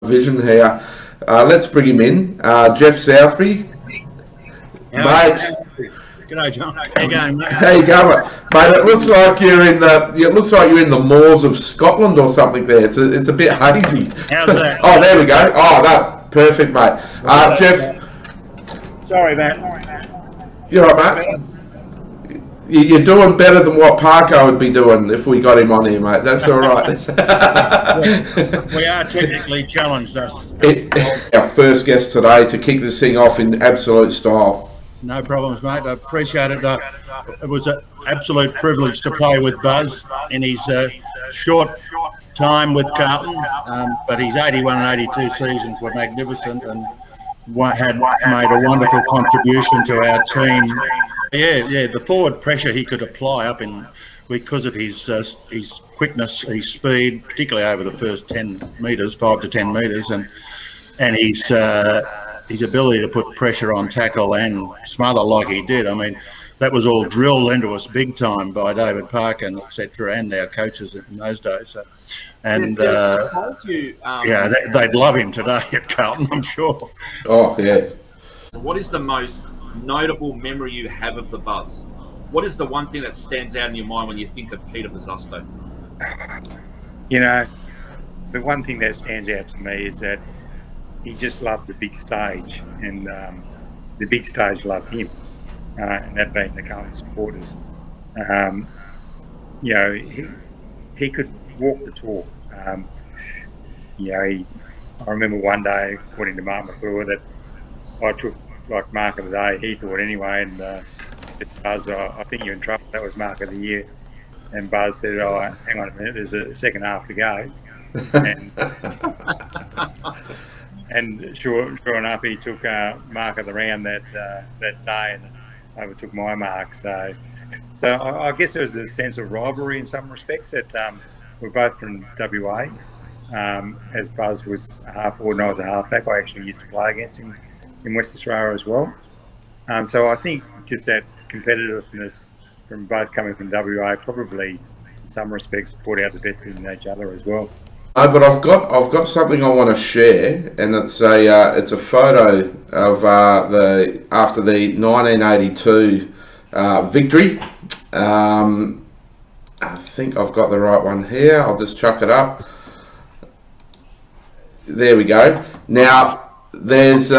vision here. Let's bring him in. Jeff Southby. Mate. G'day, John. How you going, mate? How you going, mate? It looks like you're in the. It looks like you're in the moors of Scotland or something. There, it's a bit hazy. How's that? Oh, there we go. Oh, that perfect, mate. Jeff. Sorry, mate. You're right, mate. You're doing better than what Parko would be doing if we got him on here, mate. That's all right. We are technically challenged. Our first guest today to kick this thing off in absolute style. No problems, mate. I appreciate it. It was an absolute privilege to play with Buzz in his short time with Carlton, but his 81 and 82 seasons were magnificent and had made a wonderful contribution to our team. Yeah, the forward pressure he could apply up in because of his quickness, his speed, particularly over the first 10 metres, 5 to 10 metres, and his ability to put pressure on tackle and smother like he did. I mean, that was all drilled into us big time by David Parker and etc. and our coaches in those days. So, and they'd love him today at Carlton, I'm sure. Oh yeah. What is the most notable memory you have of the Buzz? What is the one thing that stands out in your mind when you think of Peter Bosustow? You know, the one thing that stands out to me is that he just loved the big stage, and the big stage loved him, and that being the Carlton supporters. You know, he could walk the talk. You know, I remember one day, according to Mark McClure, that I took like Mark of the Day, he thought anyway, and Buzz, I think you're in trouble, that was Mark of the Year. And Buzz said, oh, hang on a minute, there's a second half to go. And sure enough, he took Mark of the Round that day and overtook my mark. So I guess there was a sense of rivalry in some respects that we're both from WA. As Buzz was a half forward and I was a halfback, I actually used to play against him in West Australia as well. So I think just that competitiveness from both coming from WA probably in some respects brought out the best in each other as well. But I've got something I want to share, and it's a photo of after the 1982 victory. I think I've got the right one here. I'll just chuck it up. There we go. Now there's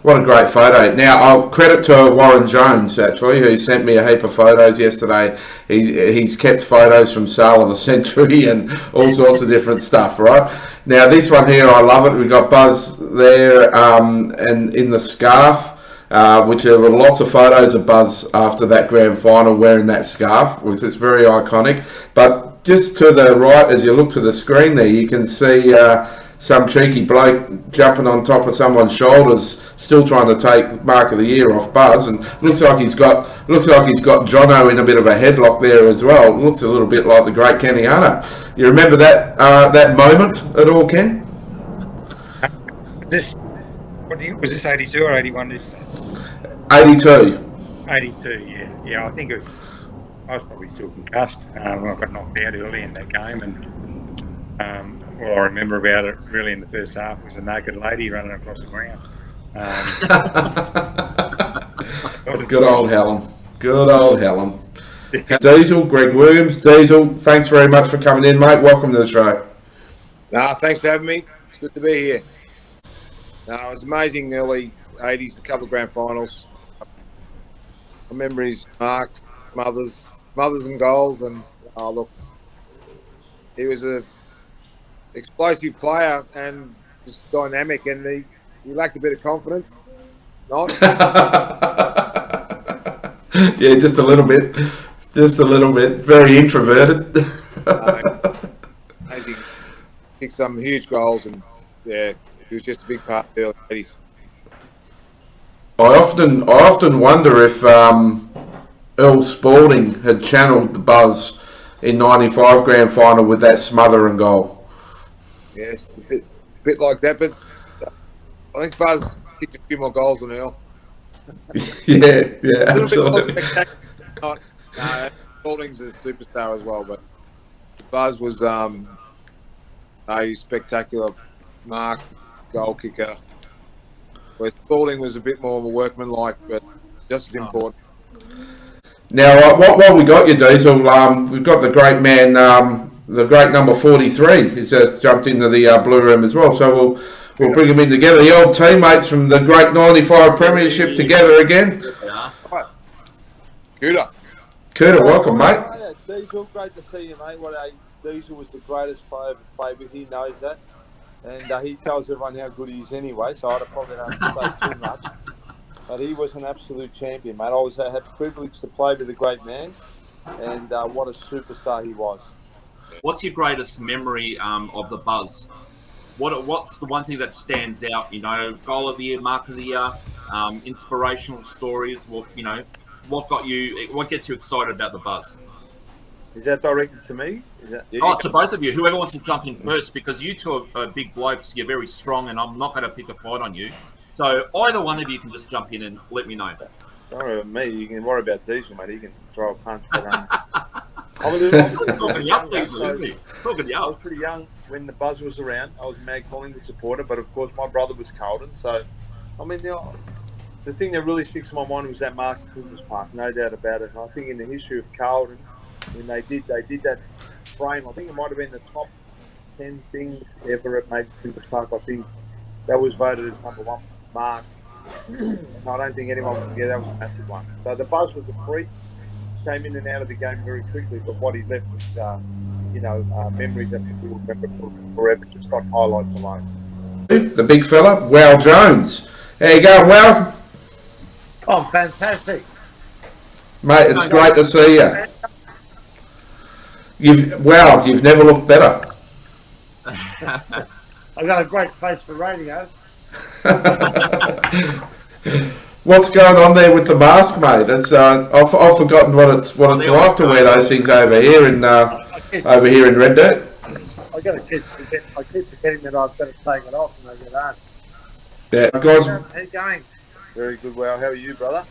what a great photo. Now I'll credit to Warren Jones actually, who sent me a heap of photos yesterday. He's kept photos from Sale of the Century and all sorts of different stuff, right? Now this one here, I love it. We got Buzz there and in the scarf, which there were lots of photos of Buzz after that grand final wearing that scarf, which is very iconic. But just to the right, as you look to the screen there, you can see some cheeky bloke jumping on top of someone's shoulders, still trying to take Mark of the Year off Buzz, and looks like he's got Jono in a bit of a headlock there as well. It looks a little bit like the great Kenny Hunter. You remember that that moment at all, Ken? What year was this? 82 or 81? 82. 82, yeah. I think I was probably still concussed. I got knocked out early in that game, and all I remember about it really in the first half was a naked lady running across the ground. Good old Helen. Good old Helen. Diesel, Greg Williams. Diesel, thanks very much for coming in, mate. Welcome to the show. Thanks for having me. It's good to be here. It was amazing early 80s, a couple of grand finals. My memories, Mark's, mothers and goals, and look, he was a explosive player and just dynamic, and he lacked a bit of confidence. Not. Yeah, just a little bit. Very introverted. Amazing. Kicked some huge goals, and yeah, he was just a big part of the early 80s. I often wonder if Earl Spalding had channeled the Buzz in '95 grand final with that smother and goal. Yes, a bit like that, but I think Buzz kicked a few more goals than Earl. yeah, absolutely. Spalding's a superstar as well, but Buzz was a spectacular. Mark goal kicker. Where Spalding was a bit more of a workman-like, but just as important. Now, what we got you, Diesel? We've got the great man, the great number 43, who's just jumped into the blue room as well. So we'll bring him in together. The old teammates from the great '95 Premiership together again. Cooter, welcome, mate. Diesel, great to see you, mate. Diesel was the greatest player ever played with. He knows that. And he tells everyone how good he is anyway, so I probably don't say too much. But he was an absolute champion, mate. I was had the privilege to play with a great man, and what a superstar he was. What's your greatest memory of the Buzz? What's the one thing that stands out? You know, goal of the year, mark of the year, inspirational stories. What gets you excited about the Buzz? Is that directed to me? To both of you. Whoever wants to jump in first, because you two are big blokes. You're very strong, and I'm not going to pick a fight on you. So either one of you can just jump in and let me know. Don't worry about me. You can worry about Diesel, mate. He can throw a punch. But, Talking young, Diesel, isn't he? Talking young. I was pretty young when the Buzz was around. I was a Mag Collingwood supporter, but of course my brother was Carlton. So, I mean, the thing that really sticks in my mind was that Mark Christmas Park, no doubt about it. And I think in the history of Carlton, when they did that frame, I think it might have been the top 10 things ever at Mag Christmas Park. I think that was voted as number one mark. I don't think anyone would forget that was a massive one. So the Buzz was a freak, came in and out of the game very quickly, but what he left was, memories that people will remember forever, just like highlights alone. The big fella, Wow Jones. How you going, Wow? Oh, fantastic. Mate, it's great to see you. You've never looked better. I've got a great face for radio. What's going on there with the mask, mate? It's I've forgotten what it's like to wear those things over here in Red Dirt. I keep forgetting that I've got to take it off when I get home. Yeah, guys. How you going? Very good, Wow. How are you, brother?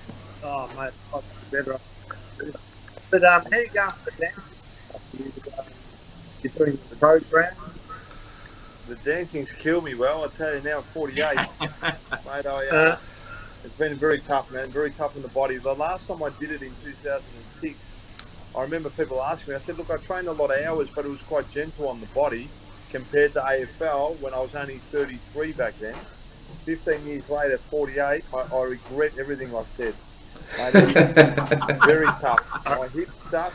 Oh, mate, I'm better. But how you going for the dancing stuff? You're doing the program? The dancing's killed me, Well. I tell you now, at 48, mate, it's been very tough, man. Very tough on the body. The last time I did it in 2006, I remember people asking me, I said, look, I trained a lot of hours, but it was quite gentle on the body compared to AFL when I was only 33 back then. 15 years later, 48, I regret everything I said. Mate, very tough. My hip stuff,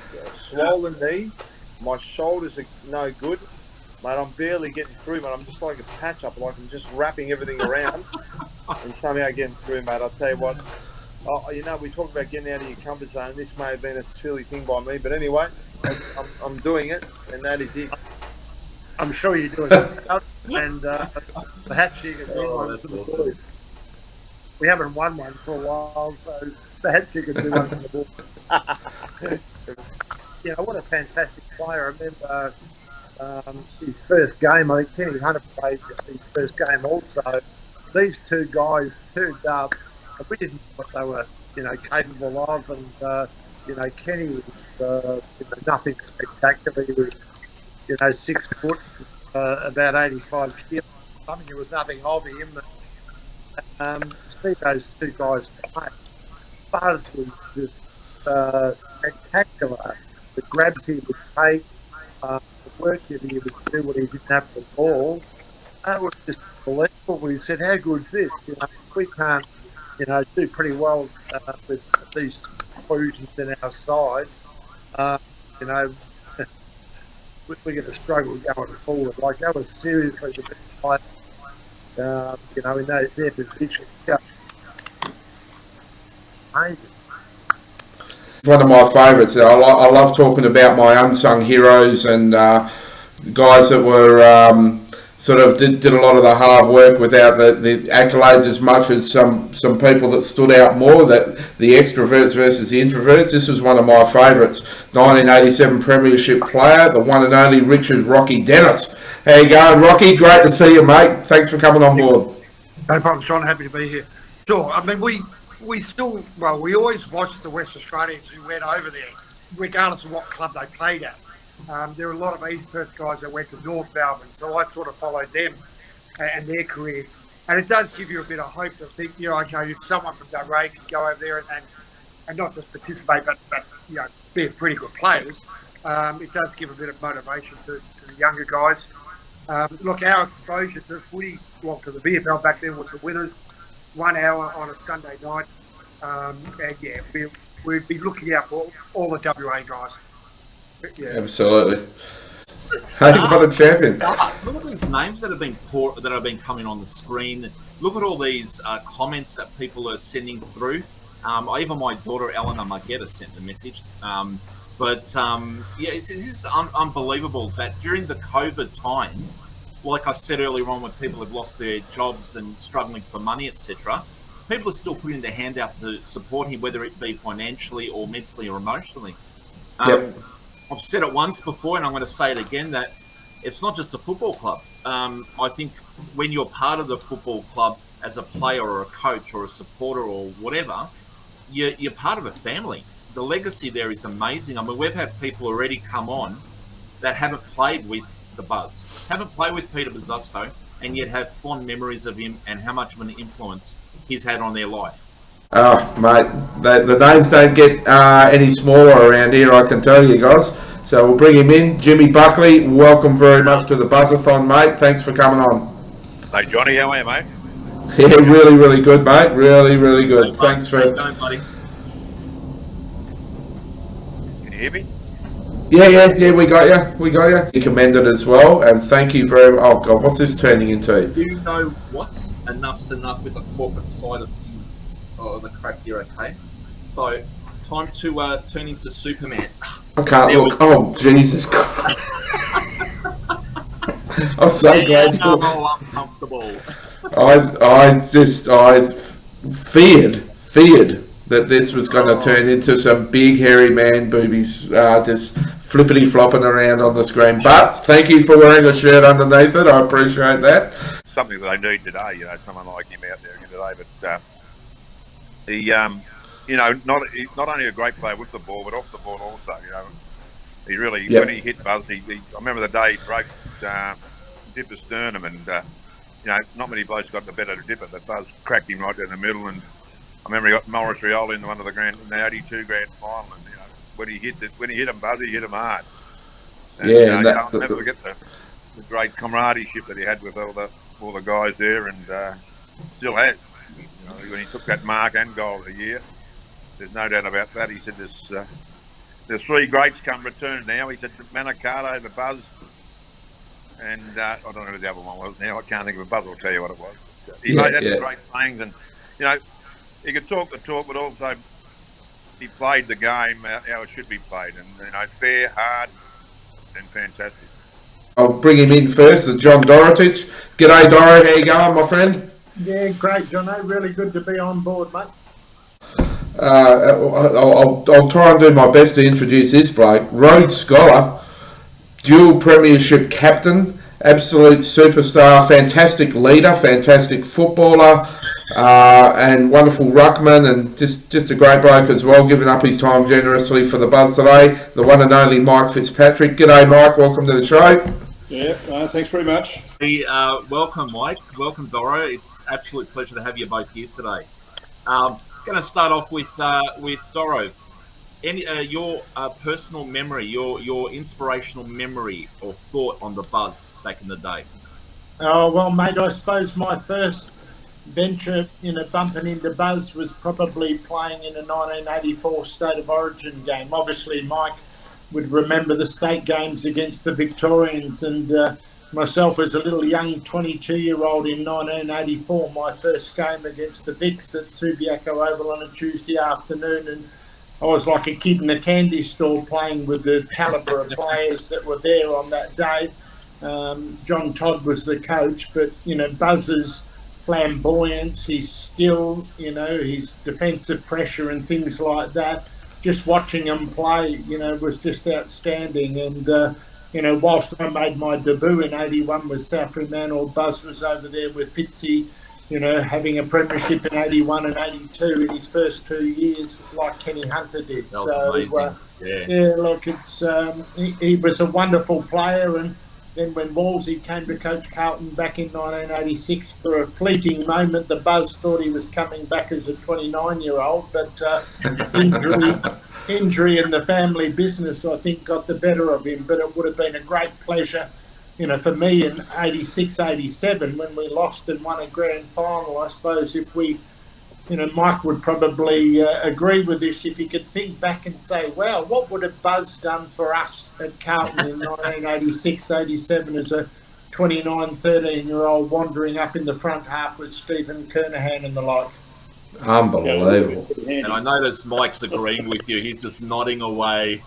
swollen knee, my shoulders are no good. Mate, I'm barely getting through, mate. I'm just like a patch-up, like I'm just wrapping everything around and somehow getting through, mate. I'll tell you what, we talk about getting out of your comfort zone. This may have been a silly thing by me, but anyway, I'm doing it, and that is it. I'm sure you're doing it. And perhaps you can do one for the boys. We haven't won one for a while, so perhaps you can do one for the boys. What a fantastic player. I remember his first game. I think Kenny Hunter played his first game also. These two guys turned up. We didn't know what they were, capable of. And, Kenny was, nothing spectacular. He was, 6 foot, about 85 kilos. I mean, there was nothing of him. To see those two guys play, Buzz was just spectacular. The grabs he would take, the work that he would do when he didn't have the ball, that was just unbelievable. We said, how good is this? We can't, do pretty well with these inclusions in our side. We're going to struggle going forward. Like, that was seriously the best player, in their position. Yeah. Amazing. One of my favourites. I love talking about my unsung heroes and guys that were did a lot of the hard work without the accolades as much as some people that stood out more, that the extroverts versus the introverts. This was one of my favourites. 1987 Premiership player, the one and only Richard Rocky Dennis. How you going, Rocky? Great to see you, mate. Thanks for coming on board. No problem, John. Happy to be here. Sure. I mean, we always watched the West Australians who went over there, regardless of what club they played at. There were a lot of East Perth guys that went to North Melbourne, so I sort of followed them. and their careers. And it does give you a bit of hope to think, okay, if someone from that range can go over there and not just participate, but be pretty good players, it does give a bit of motivation to the younger guys. Look, our exposure to footy, to the VFL back then was the winners, 1 hour on a Sunday night. We'd be looking out for all the WA guys. Yeah. Absolutely. Hey, what a champion. Look at these names that have been coming on the screen. Look at all these comments that people are sending through. Even my daughter Eleanor Margetta sent the message. It's unbelievable that during the COVID times, like I said earlier on, when people have lost their jobs and struggling for money, etc., people are still putting their hand out to support him, whether it be financially or mentally or emotionally. I've said it once before, and I'm going to say it again, that it's not just a football club. I think when you're part of the football club as a player or a coach or a supporter or whatever, you're part of a family. The legacy there is amazing. I mean, we've had people already come on that haven't played with the Buzz, haven't played with Peter Bosustow, and yet have fond memories of him and how much of an influence he's had on their life. Oh, mate, the names don't get any smaller around here, I can tell you guys. So we'll bring him in. Jimmy Buckley, welcome very much to the BuzzaThon, mate. Thanks for coming on. Hey, Johnny, how are you, mate? Yeah, really, really good, mate. Really, really good. Hey, Thanks for... Going, buddy. Can you hear me? Yeah, we got you. You commended as well, and thank you very much. Oh, God, what's this turning into? Do you know what? Enough's enough with the corporate side of things. Oh, the crap here, okay? So, time to turn into Superman. I can't look. Oh, Jesus Christ. I'm so glad. I'm uncomfortable. I feared that this was going to turn into some big hairy man boobies just flippity flopping around on the screen. But thank you for wearing a shirt underneath it. I appreciate that. Something that they need today, someone like him out there today. But he, not only a great player with the ball, but off the ball also. He really, when he hit Buzz, I remember the day he broke, dipped the sternum, and not many blokes got the better dipper, but Buzz cracked him right down the middle. And I remember he got Morris Riola in one of in the 82 grand final, and when he hit him, Buzz, he hit him hard. And, I'll never forget the great camaraderie that he had with all the guys there, and still has. When he took that mark and goal of the year, there's no doubt about that. He said there's three greats come return now. He said Manicato, the Buzz, and I don't know who the other one was now. I can't think of a Buzz. I'll tell you what it was. He made some great sayings, and he could talk the talk, but also he played the game how it should be played, and fair, hard, and fantastic. I'll bring him in first, John Dorotich. G'day, Doro. How you going, my friend? Yeah, great, Jono. Really good to be on board, mate. I'll try and do my best to introduce this bloke. Rhodes Scholar, dual premiership captain, absolute superstar, fantastic leader, fantastic footballer, and wonderful ruckman, and just a great bloke as well, giving up his time generously for the Buzz today. The one and only Mike Fitzpatrick. G'day, Mike. Welcome to the show. Yeah, thanks very much. Hey, welcome, Mike. Welcome, Doro. It's absolute pleasure to have you both here today. Going to start off with Doro. Your personal memory, your inspirational memory or thought on the Buzz back in the day. Oh, well, mate, I suppose my first venture bumping into Buzz was probably playing in a 1984 State of Origin game. Obviously, Mike would remember the state games against the Victorians, and myself as a little young 22-year-old in 1984, my first game against the Vics at Subiaco Oval on a Tuesday afternoon, and I was like a kid in a candy store playing with the calibre of players that were there on that day. John Todd was the coach, but Buzz's flamboyance, his skill, his defensive pressure and things like that, just watching him play, was just outstanding. And, whilst I made my debut in 81 with South Fremantle, Buzz was over there with Fitzy, having a premiership in 81 and 82 in his first 2 years, like Kenny Hunter did. That was amazing. Look, it's he was a wonderful player, and then when Wolsey came to coach Carlton back in 1986, for a fleeting moment, the Buzz thought he was coming back as a 29-year-old, but injury and the family business, I think, got the better of him. But it would have been a great pleasure, for me in 86, 87, when we lost and won a grand final. I suppose if we, Mike would probably agree with this, if he could think back and say, wow, what would have Buzz done for us at Carlton in 1986, 87 as a 29, 13-year-old wandering up in the front half with Stephen Kernahan and the like. Unbelievable. And I notice Mike's agreeing with you. He's just nodding away.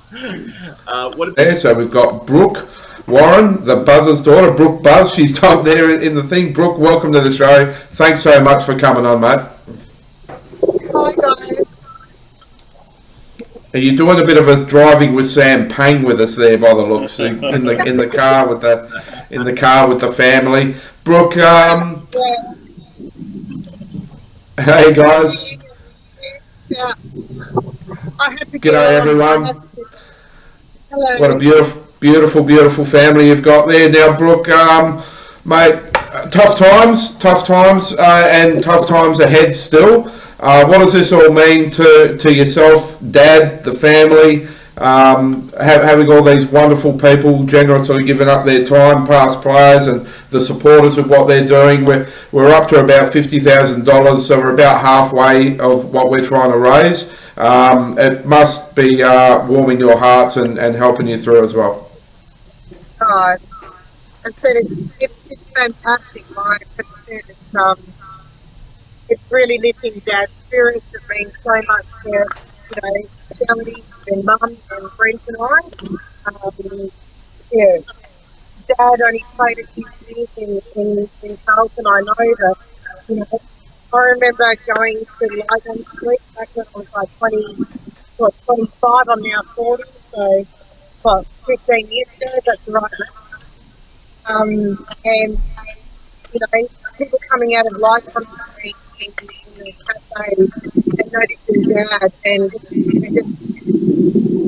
So we've got Brooke Warren, the Buzz's daughter, Brooke Buzz. She's up there in the thing. Brooke, welcome to the show. Thanks so much for coming on, mate. Hi, guys. Are you doing a bit of a driving with Sam Pang with us there, by the looks, in the car with the family? Brooke, hey guys. Yeah. G'day everyone. Hello. What a beautiful family you've got there. Now, Brooke, mate, tough times, and tough times ahead still. What does this all mean to yourself, Dad, the family, having all these wonderful people generously giving up their time, past players and the supporters of what they're doing? We're up to about $50,000, so we're about halfway of what we're trying to raise. It must be warming your hearts and helping you through as well. God, it's fantastic, Mike. It's really lifting Dad's spirits and being so much to, Shelly and Mum and Brent and I. Dad only played a few years in Carlton. I know that, I remember going to Lygon Street back when I was like 25, I'm now 40, so 15 years ago, that's right. And, people coming out of Lygon Street in the cafe and noticing Dad and just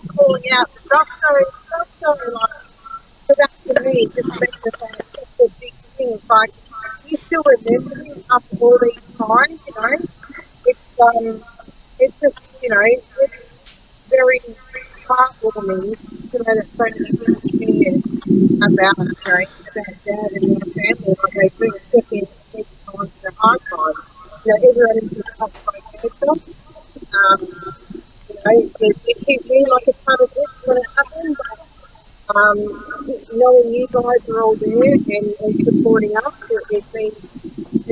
calling out, Bosustow, like, so that to me just makes it such a big thing. It's like, you still remember him after all these times, it's just, it's very heartwarming to know that so many people care about, Dad and their family, like they do, especially in the times, the hard times. Everyone is just up by nature. It hit me like a ton of bricks when it happened, but knowing you guys are all there and supporting us, it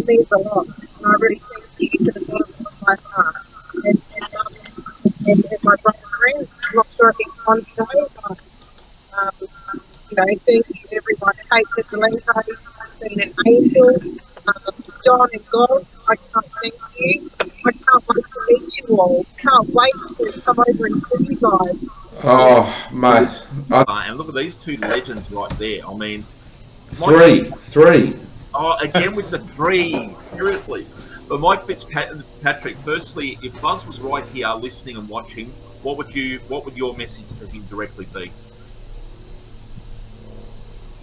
means a lot. And I really thank you to the bottom of my heart. And my brother friend, I'm not sure if he's on today, but thank you to everyone. Kate Pesalenko has been an angel. John and God, I can't thank you. I can't wait to meet you all. Can't wait to come over and see you guys. Oh, mate. And look at these two legends right there. I mean, three. Oh, again with the three. Seriously. But Mike Fitzpatrick, firstly, if Buzz was right here listening and watching, what would your message to him directly be?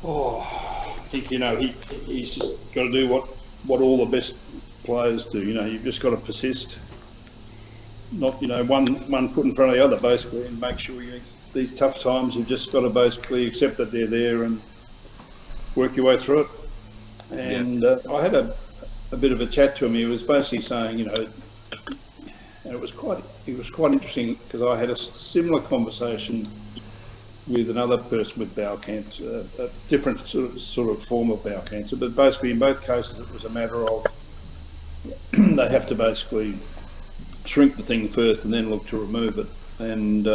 Oh, I think, he's just got to do what all the best players do. You've just got to persist. Not, one foot in front of the other, basically, and make sure these tough times, you've just got to basically accept that they're there and work your way through it. And I had a bit of a chat to him. He was basically saying, and it was quite interesting because I had a similar conversation with another person with bowel cancer, a different sort of form of bowel cancer, but basically in both cases it was a matter of they have to basically shrink the thing first and then look to remove it. And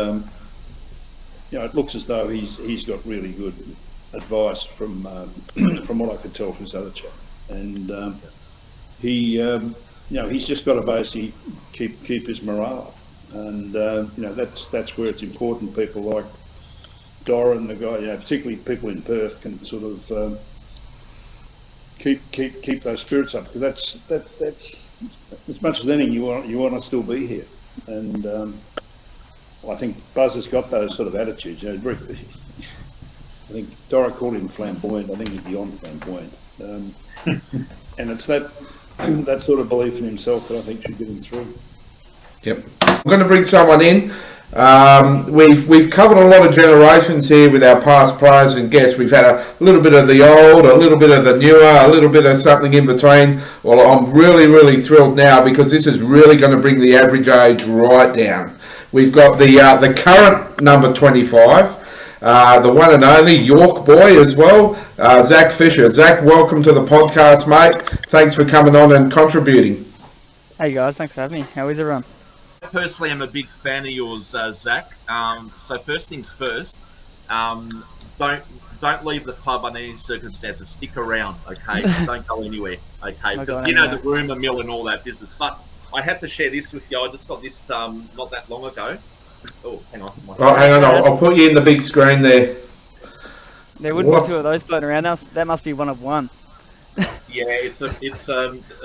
it looks as though he's got really good advice from what I could tell from his other chat. And he's just got to basically keep his morale. And that's where it's important. People like Doran, the guy, particularly people in Perth, can sort of keep those spirits up, because that's as much as anything you want to still be here. And I think Buzz has got those sort of attitudes. I think Dora called him flamboyant. I think he's beyond flamboyant. And it's that sort of belief in himself that I think should get him through. Yep. I'm going to bring someone in. We've covered a lot of generations here with our past players and guests. We've had a little bit of the old, a little bit of the newer, a little bit of something in between. Well, I'm really, really thrilled now because this is really going to bring the average age right down. We've got the current number 25. The one and only York boy as well, Zach Fisher. Zach, welcome to the podcast, mate. Thanks for coming on and contributing. Hey guys, thanks for having me. How is everyone? I personally am a big fan of yours, Zach. So first things first, don't leave the club under any circumstances. Stick around, okay? Don't go anywhere, okay? Because you know the rumour mill and all that business. But I have to share this with you. I just got this not that long ago. Oh, hang on. Oh, hang on. I'll put you in the big screen there. There wouldn't be two of those floating around. That must be one of one. Yeah,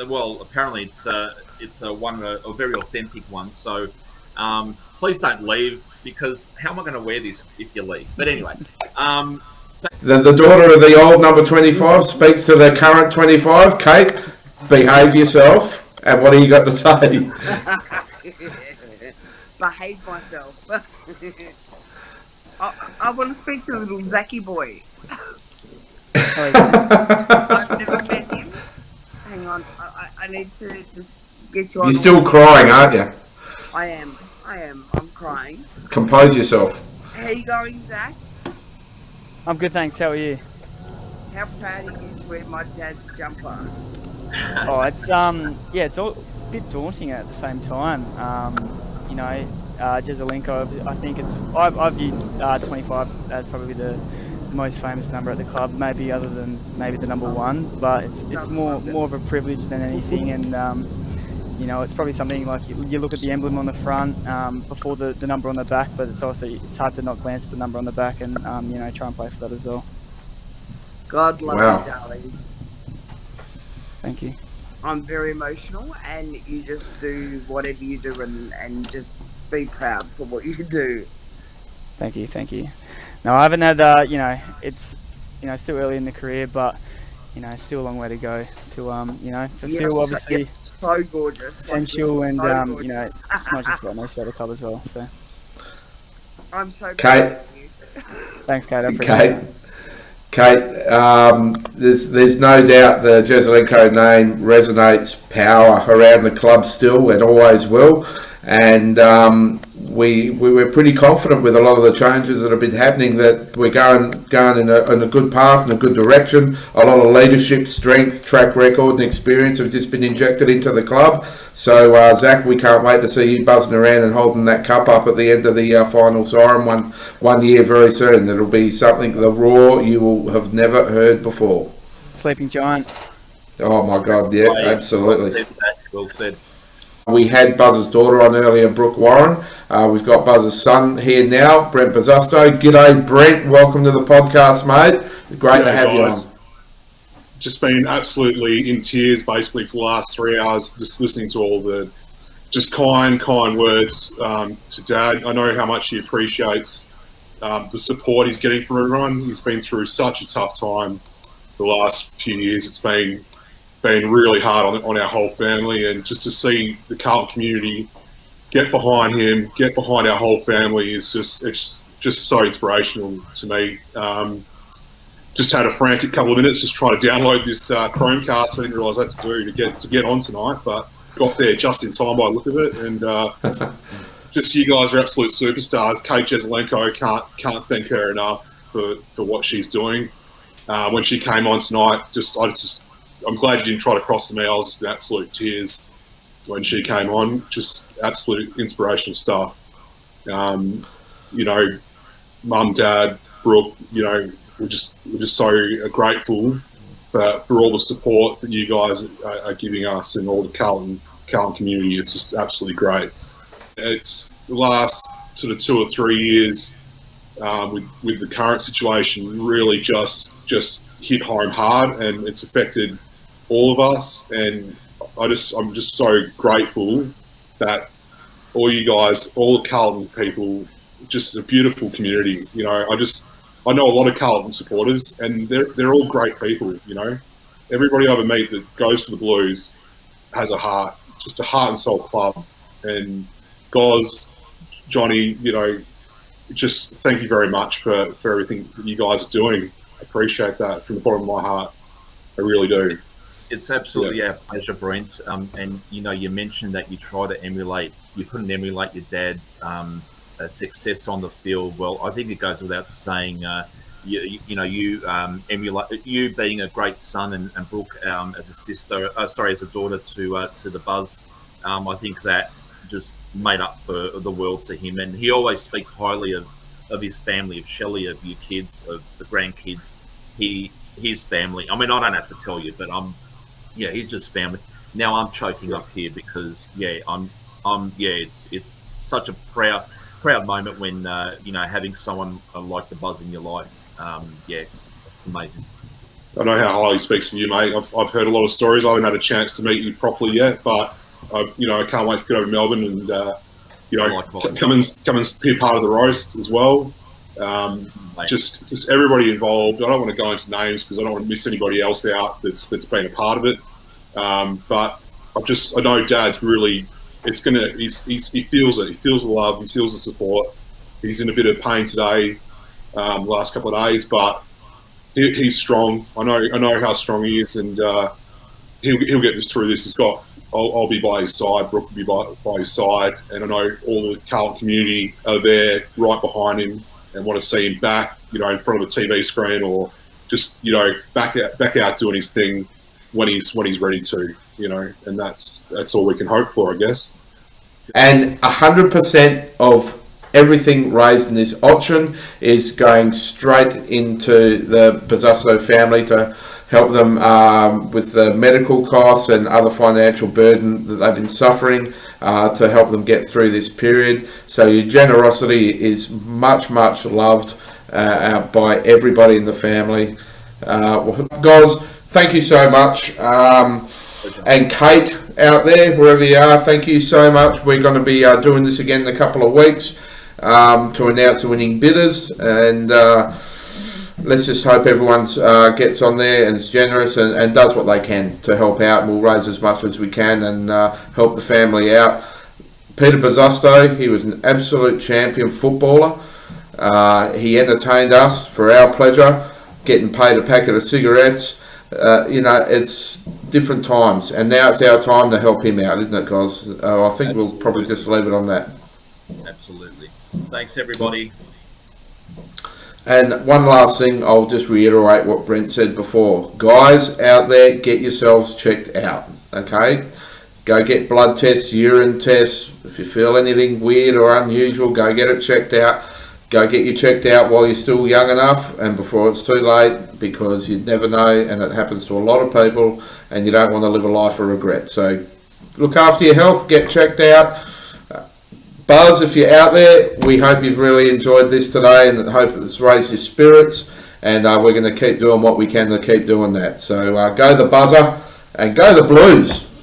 well, apparently it's a very authentic one. So please don't leave, because how am I going to wear this if you leave? But anyway, the daughter of the old number 25 speaks to the current 25. Kate, behave yourself. And what do you got to say? Behave myself. I want to speak to the little Zachy boy. I've never met him. Hang on, I need to just get you on. You're still crying, aren't you? I am. I'm crying. Compose yourself. How you going, Zach? I'm good, thanks. How are you? How proud are you to wear my dad's jumper? Oh, it's it's all a bit daunting at the same time. Jezelenko, I think I view 25 as probably the most famous number at the club, maybe other than maybe the number one, but it's more of a privilege than anything, and it's probably something like you look at the emblem on the front before the number on the back, but it's hard to not glance at the number on the back and try and play for that as well. God love you, darling. Thank you. I'm very emotional, and you just do whatever you do and just be proud for what you do. Thank you. No, I haven't had, it's, still early in the career, but, still a long way to go to, fulfill obviously so gorgeous potential, and, gorgeous. It's not just what I know about the club as well, so. I'm so proud Kate. of you. Thanks, Kate. I appreciate it. Kate, there's no doubt the Jezelenko name resonates power around the club still and always will, and we're pretty confident with a lot of the changes that have been happening that we're going in a good path, in a good direction. A lot of leadership, strength, track record and experience have just been injected into the club. So Zach, we can't wait to see you buzzing around and holding that cup up at the end of the final siren one year very soon. It'll be something, the roar you will have never heard before. Sleeping giant. Oh my God, yeah, absolutely. Well said. We had Buzz's daughter on earlier, Brooke Warren. We've got Buzz's son here now, Brent Bosustow. G'day, Brent. Welcome to the podcast, mate. Great to have you on. Just been absolutely in tears, basically, for the last 3 hours, just listening to all the just kind words to Dad. I know how much he appreciates the support he's getting from everyone. He's been through such a tough time the last few years. It's been really hard on our whole family, and just to see the Carlton community get behind him, get behind our whole family is it's just so inspirational to me. Just had a frantic couple of minutes just trying to download this Chromecast. I didn't realise I had to do to get on tonight, but got there just in time by the look of it. And just you guys are absolute superstars. Kate Jezelenko, can't thank her enough for what she's doing. When she came on tonight, I'm glad you didn't try to cross me. I was just in absolute tears when she came on. Just absolute inspirational stuff. Mum, Dad, Brooke, we're just so grateful for all the support that you guys are giving us and all the Carlton community. It's just absolutely great. It's the last sort of 2 or 3 years with the current situation really just hit home hard, and it's affected all of us. And I'm just so grateful that all you guys, all the Carlton people, just a beautiful community. I know a lot of Carlton supporters, and they're all great people. You know, everybody I ever meet that goes for the Blues has a heart, just a heart and soul club. And guys, Johnny, you know, just thank you very much for everything that you guys are doing. I appreciate that from the bottom of my heart. I really do. It's absolutely our pleasure, Brent. And you know, you mentioned that you try to emulate. You couldn't emulate your dad's success on the field. Well, I think it goes without saying. You emulate you being a great son, and Brooke as a sister. As a daughter to the Buzz. I think that just made up for the world to him, and he always speaks highly of his family, of Shelley, of your kids, of the grandkids. His family. I mean, I don't have to tell you, but he's just family. Now I'm choking up here because it's such a proud moment when having someone like the Buzz in your life. It's amazing. I know how highly he speaks of you, mate. I've heard a lot of stories. I haven't had a chance to meet you properly yet, but I can't wait to get over to Melbourne and come and be a part of the roast as well. Just everybody involved. I don't want to go into names because I don't want to miss anybody else out that's been a part of it. But I know Dad's really. He feels it. He feels the love. He feels the support. He's in a bit of pain today, the last couple of days, but he's strong. I know how strong he is, and he'll get this through this. I'll be by his side. Brooke will be by his side, and I know all the Carlton community are there right behind him and want to see him back, in front of a TV screen or just, back out doing his thing when he's ready to, and that's all we can hope for, I guess. And 100% of everything raised in this auction is going straight into the Bosustow family to help them with the medical costs and other financial burden that they've been suffering, to help them get through this period. So your generosity is much, much loved by everybody in the family. Guys, thank you so much. And Kate out there, wherever you are, thank you so much. We're going to be doing this again in a couple of weeks to announce the winning bidders, and let's just hope everyone gets on there and is generous and does what they can to help out, and we'll raise as much as we can and help the family out. Peter Bosustow, he was an absolute champion footballer. He entertained us for our pleasure, getting paid a packet of cigarettes. It's different times, and now it's our time to help him out, isn't it, guys? I think we'll probably just leave it on that. Absolutely. Thanks, everybody. And one last thing, I'll just reiterate what Brent said before. Guys out there, get yourselves checked out, okay? Go get blood tests, urine tests. If you feel anything weird or unusual, go get it checked out. Go get you checked out while you're still young enough and before it's too late, because you never know, and it happens to a lot of people, and you don't want to live a life of regret. So look after your health, get checked out. Buzz, if you're out there, we hope you've really enjoyed this today and hope it's raised your spirits, and we're going to keep doing what we can to keep doing that. So go the Buzzer and go the Blues.